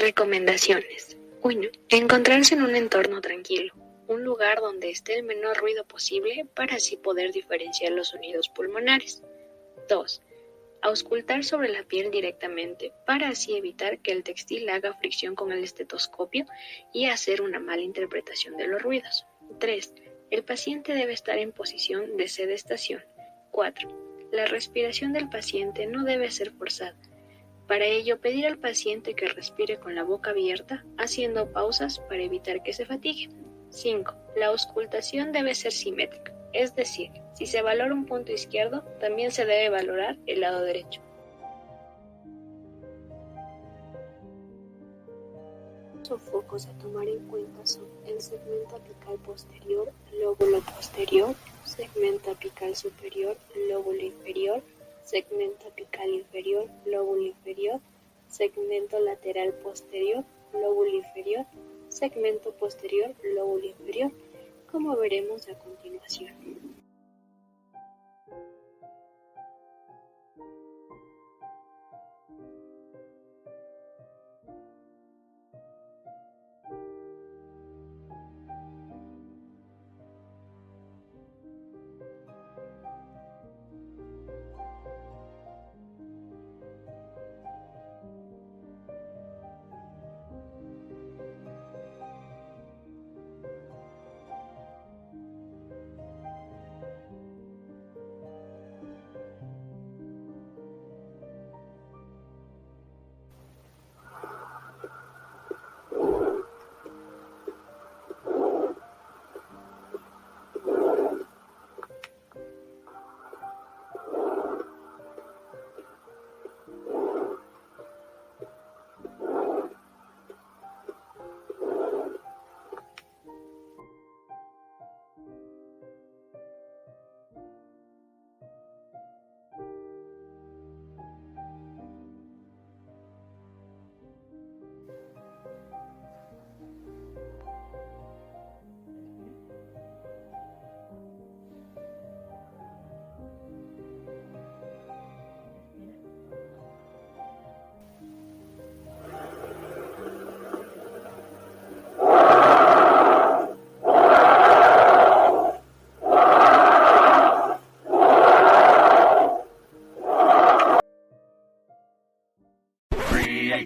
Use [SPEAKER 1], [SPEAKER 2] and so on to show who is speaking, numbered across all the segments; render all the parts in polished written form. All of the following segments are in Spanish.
[SPEAKER 1] Recomendaciones. 1. Encontrarse en un entorno tranquilo, un lugar donde esté el menor ruido posible para así poder diferenciar los sonidos pulmonares. 2. Auscultar sobre la piel directamente para así evitar que el textil haga fricción con el estetoscopio y hacer una mala interpretación de los ruidos. 3. El paciente debe estar en posición de sedestación. 4. La respiración del paciente no debe ser forzada. Para ello, pedir al paciente que respire con la boca abierta, haciendo pausas para evitar que se fatigue. 5. La auscultación debe ser simétrica, es decir, si se valora un punto izquierdo, también se debe valorar el lado derecho. Los focos a tomar en cuenta son el segmento apical posterior, lóbulo posterior, segmento apical superior, lóbulo inferior, segmento apical inferior, lóbulo inferior, segmento lateral posterior, lóbulo inferior, segmento posterior, lóbulo inferior, como veremos a continuación.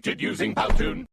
[SPEAKER 2] Created using Powtoon.